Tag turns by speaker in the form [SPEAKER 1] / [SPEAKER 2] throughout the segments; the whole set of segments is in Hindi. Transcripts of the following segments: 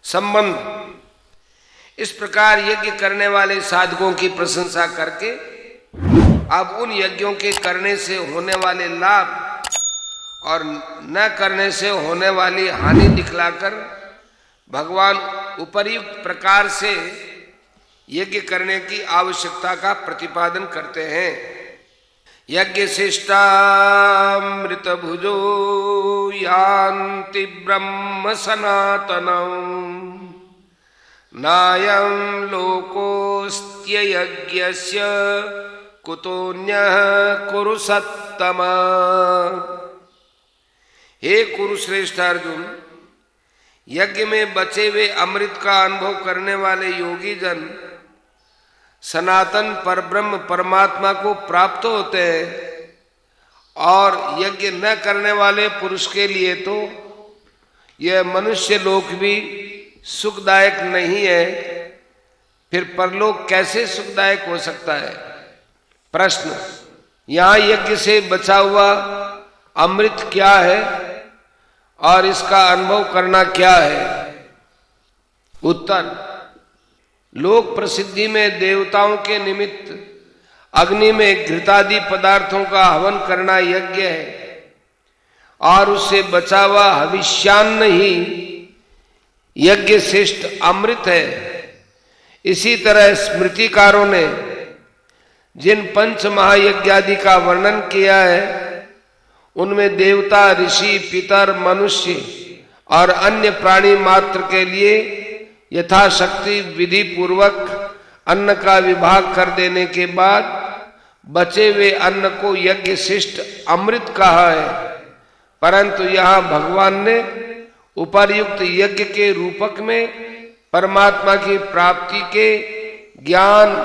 [SPEAKER 1] संबंध। इस प्रकार यज्ञ करने वाले साधकों की प्रशंसा करके अब उन यज्ञों के करने से होने वाले लाभ और न करने से होने वाली हानि दिखलाकर भगवान उपर्युक्त प्रकार से यज्ञ करने की आवश्यकता का प्रतिपादन करते हैं। यज्ञ शिष्टामृत भुजो यान्ति ब्रह्म सनातनम् नायं लोकोऽस्त्य यज्ञस्य कुतोऽन्यः कुरु सत्तमा। हे कुरुश्रेष्ठ अर्जुन, यज्ञ में बचे हुए अमृत का अनुभव करने वाले योगी जन सनातन परब्रह्म परमात्मा को प्राप्त होते हैं, और यज्ञ न करने वाले पुरुष के लिए तो यह मनुष्य लोक भी सुखदायक नहीं है, फिर परलोक कैसे सुखदायक हो सकता है। प्रश्न, यहाँ यज्ञ से बचा हुआ अमृत क्या है और इसका अनुभव करना क्या है। उत्तर, लोक प्रसिद्धि में देवताओं के निमित्त अग्नि में घृतादि पदार्थों का हवन करना यज्ञ है, और उससे बचा हुआ हविष्यान्न ही यज्ञ श्रेष्ठ अमृत है। इसी तरह स्मृतिकारों ने जिन पंच महायज्ञादि का वर्णन किया है उनमें देवता, ऋषि, पितर, मनुष्य और अन्य प्राणी मात्र के लिए यथाशक्ति विधि पूर्वक अन्न का विभाग कर देने के बाद बचे हुए अन्न को यज्ञ शिष्ट अमृत कहा है। परंतु यहाँ भगवान ने उपर्युक्त यज्ञ के रूपक में परमात्मा की प्राप्ति के ज्ञान,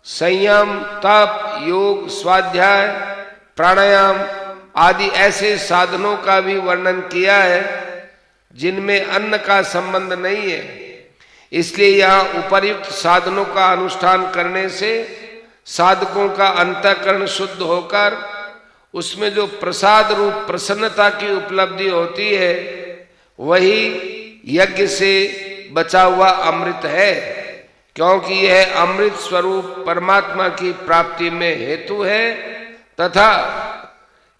[SPEAKER 1] संयम, तप, योग, स्वाध्याय, प्राणायाम आदि ऐसे साधनों का भी वर्णन किया है जिनमें अन्न का संबंध नहीं है। इसलिए यहाँ उपर्युक्त साधनों का अनुष्ठान करने से साधकों का अंतःकरण शुद्ध होकर उसमें जो प्रसाद रूप प्रसन्नता की उपलब्धि होती है वही यज्ञ से बचा हुआ अमृत है, क्योंकि यह अमृत स्वरूप परमात्मा की प्राप्ति में हेतु है तथा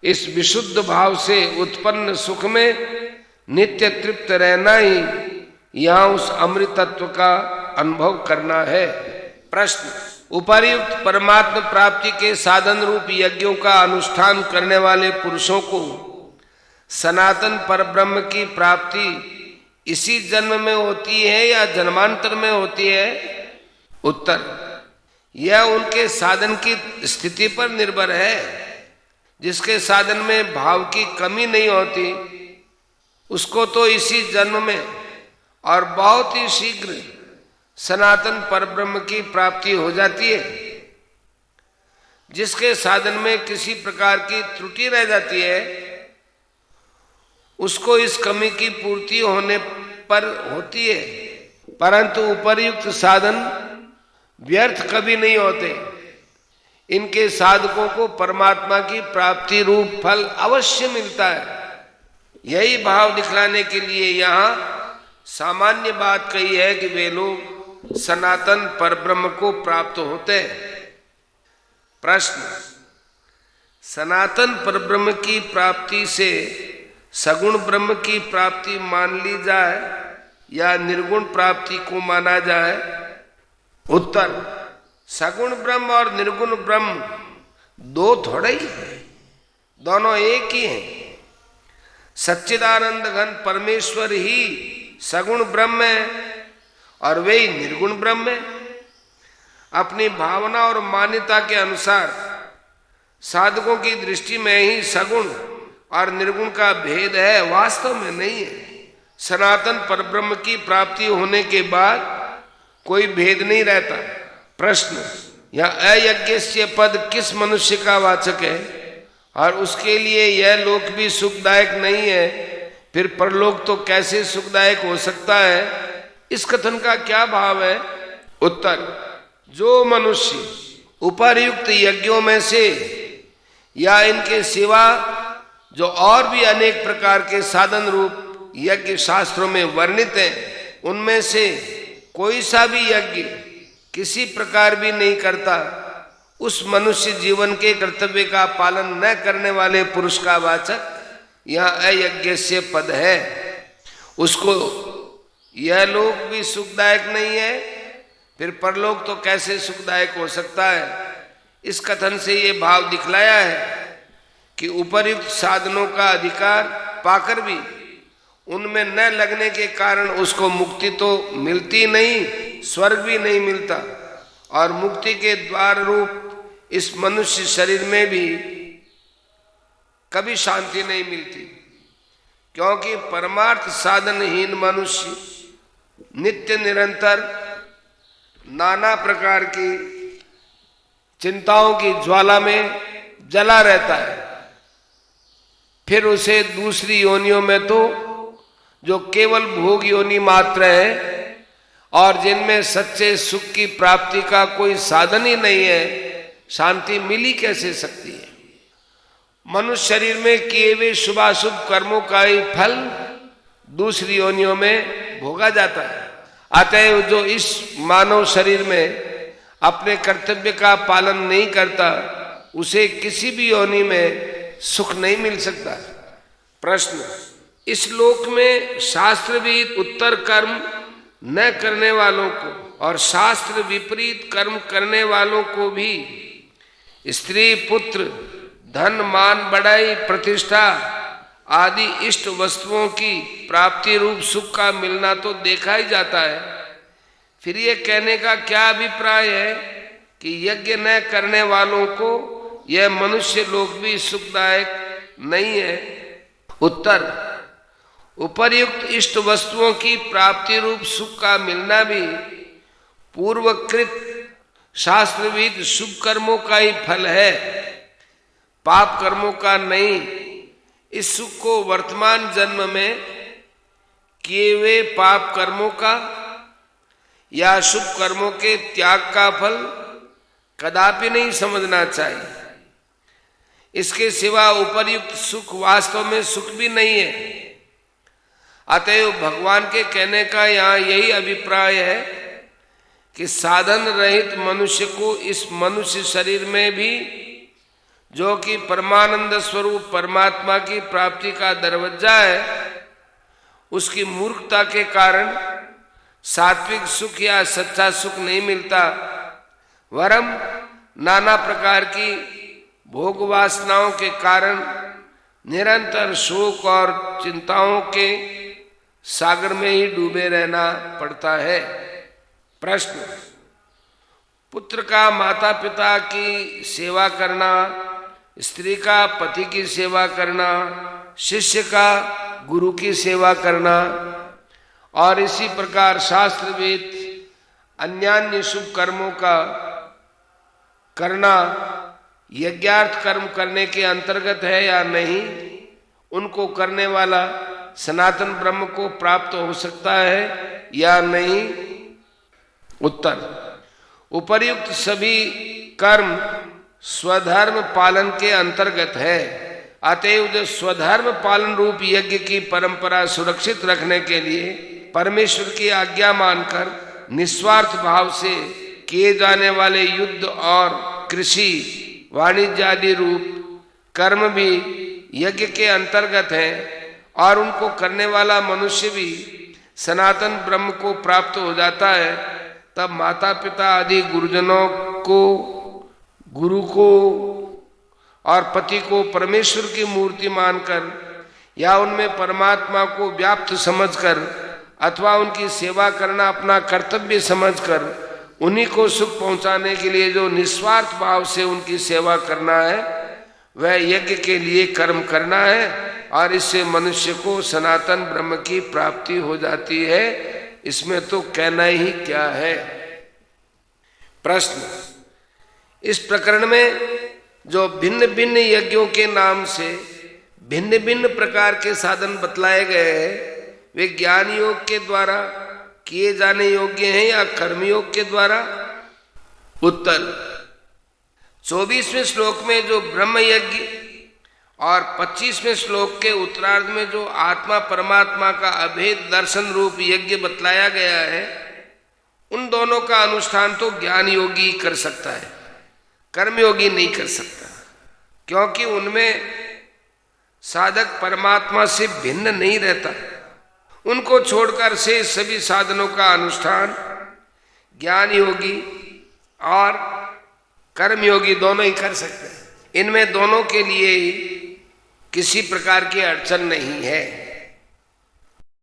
[SPEAKER 1] इस विशुद्ध भाव से उत्पन्न सुख में नित्य तृप्त रहना ही यहाँ उस अमृत तत्व का अनुभव करना है। प्रश्न, उपर्युक्त परमात्मा प्राप्ति के साधन रूप यज्ञों का अनुष्ठान करने वाले पुरुषों को सनातन परब्रह्म की प्राप्ति इसी जन्म में होती है या जन्मांतर में होती है। उत्तर, यह उनके साधन की स्थिति पर निर्भर है। जिसके साधन में भाव की कमी नहीं होती उसको तो इसी जन्म में और बहुत ही शीघ्र सनातन परब्रह्म की प्राप्ति हो जाती है। जिसके साधन में किसी प्रकार की त्रुटि रह जाती है उसको इस कमी की पूर्ति होने पर होती है, परंतु उपर्युक्त साधन व्यर्थ कभी नहीं होते। इनके साधकों को परमात्मा की प्राप्ति रूप फल अवश्य मिलता है। यही भाव दिखलाने के लिए यहाँ सामान्य बात कही है कि वे लोग सनातन परब्रह्म को प्राप्त होते हैं। प्रश्न, सनातन परब्रह्म की प्राप्ति से सगुण ब्रह्म की प्राप्ति मान ली जाए या निर्गुण प्राप्ति को माना जाए। उत्तर, सगुण ब्रह्म और निर्गुण ब्रह्म दो थोड़े ही है, दोनों एक ही हैं। सच्चिदानंद घन परमेश्वर ही सगुण ब्रह्म है और वे ही निर्गुण ब्रह्म है। अपनी भावना और मान्यता के अनुसार साधकों की दृष्टि में ही सगुण और निर्गुण का भेद है, वास्तव में नहीं है। सनातन परब्रह्म की प्राप्ति होने के बाद कोई भेद नहीं रहता। प्रश्न, यह अयज्ञस्य पद किस मनुष्य का वाचक है और उसके लिए यह लोक भी सुखदायक नहीं है, फिर परलोक तो कैसे सुखदायक हो सकता है। इस कथन का क्या भाव है। उत्तर, जो मनुष्य उपर्युक्त यज्ञों में से या इनके सिवा जो और भी अनेक प्रकार के साधन रूप यज्ञ शास्त्रों में वर्णित हैं उनमें से कोई सा भी यज्ञ किसी प्रकार भी नहीं करता, उस मनुष्य जीवन के कर्तव्य का पालन न करने वाले पुरुष का वाचक यह अयज्ञ से पद है। उसको यह लोक भी सुखदायक नहीं है, फिर परलोक तो कैसे सुखदायक हो सकता है। इस कथन से ये भाव दिखलाया है कि उपर्युक्त साधनों का अधिकार पाकर भी उनमें न लगने के कारण उसको मुक्ति तो मिलती नहीं, स्वर्ग भी नहीं मिलता, और मुक्ति के द्वार रूप इस मनुष्य शरीर में भी कभी शांति नहीं मिलती, क्योंकि परमार्थ साधनहीन मनुष्य नित्य निरंतर नाना प्रकार की चिंताओं की ज्वाला में जला रहता है। फिर उसे दूसरी योनियों में तो जो केवल भोग योनि मात्र है और जिनमें सच्चे सुख की प्राप्ति का कोई साधन ही नहीं है, शांति मिली कैसे सकती है। मनुष्य शरीर में किए हुए शुभाशुभ कर्मों का ही फल दूसरी योनियों में भोगा जाता है। अतएव जो इस मानव शरीर में अपने कर्तव्य का पालन नहीं करता, उसे किसी भी योनि में सुख नहीं मिल सकता। प्रश्न, इस लोक में शास्त्रविद उत्तर कर्म न करने वालों को और शास्त्र विपरीत कर्म करने वालों को भी स्त्री पुत्र धन मान बढ़ाई प्रतिष्ठा आदि इष्ट वस्तुओं की प्राप्ति रूप सुख का मिलना तो देखा ही जाता है। फिर ये कहने का क्या अभिप्राय है कि यज्ञ न करने वालों को यह मनुष्य लोक भी सुखदायक नहीं है। उत्तर, उपर्युक्त इष्ट वस्तुओं की प्राप्ति रूप सुख का मिलना भी पूर्वकृत शास्त्रविद शुभ कर्मों का ही फल है, पाप कर्मों का नहीं। इस सुख को वर्तमान जन्म में किए हुए पाप कर्मों का या शुभ कर्मों के त्याग का फल कदापि नहीं समझना चाहिए। इसके सिवा उपर्युक्त सुख वास्तव में सुख भी नहीं है। अतएव भगवान के कहने का यहाँ यही अभिप्राय है कि साधन रहित मनुष्य को इस मनुष्य शरीर में भी, जो कि परमानंद स्वरूप परमात्मा की प्राप्ति का दरवाजा है, उसकी मूर्खता के कारण सात्विक सुख या सच्चा सुख नहीं मिलता, वरम नाना प्रकार की भोग वासनाओं के कारण निरंतर शोक और चिंताओं के सागर में ही डूबे रहना पड़ता है। प्रश्न, पुत्र का माता पिता की सेवा करना, स्त्री का पति की सेवा करना, शिष्य का गुरु की सेवा करना और इसी प्रकार शास्त्रविद अन्यान्य शुभ कर्मों का करना यज्ञार्थ कर्म करने के अंतर्गत है या नहीं, उनको करने वाला सनातन ब्रह्म को प्राप्त हो सकता है या नहीं। उत्तर, उपर्युक्त सभी कर्म स्वधर्म पालन के अंतर्गत है। अतएव जो स्वधर्म पालन रूप यज्ञ की परंपरा सुरक्षित रखने के लिए परमेश्वर की आज्ञा मानकर निस्वार्थ भाव से किए जाने वाले युद्ध और कृषि वाणिज्य आदि रूप कर्म भी यज्ञ के अंतर्गत है और उनको करने वाला मनुष्य भी सनातन ब्रह्म को प्राप्त हो जाता है, तब माता पिता आदि गुरुजनों को, गुरु को और पति को परमेश्वर की मूर्ति मानकर या उनमें परमात्मा को व्याप्त समझकर अथवा उनकी सेवा करना अपना कर्तव्य समझकर उन्हीं को सुख पहुंचाने के लिए जो निस्वार्थ भाव से उनकी सेवा करना है, वह यज्ञ के लिए कर्म करना है और इससे मनुष्य को सनातन ब्रह्म की प्राप्ति हो जाती है। इसमें तो कहना ही क्या है। प्रश्न, इस प्रकरण में जो भिन्न भिन्न यज्ञों के नाम से भिन्न भिन्न प्रकार के साधन बतलाए गए हैं, वे ज्ञान योग के द्वारा किए जाने योग्य हैं या कर्मयोग के द्वारा। उत्तर, 24वें श्लोक में जो ब्रह्म यज्ञ और 25वें श्लोक के उत्तरार्ध में जो आत्मा परमात्मा का अभेद दर्शन रूप यज्ञ बतलाया गया है, उन दोनों का अनुष्ठान तो ज्ञान योगी कर सकता है, कर्मयोगी नहीं कर सकता, क्योंकि उनमें साधक परमात्मा से भिन्न नहीं रहता। उनको छोड़कर से सभी साधनों का अनुष्ठान ज्ञान योगी और कर्मयोगी दोनों ही कर सकते हैं। इनमें दोनों के लिए किसी प्रकार की अड़चन नहीं है।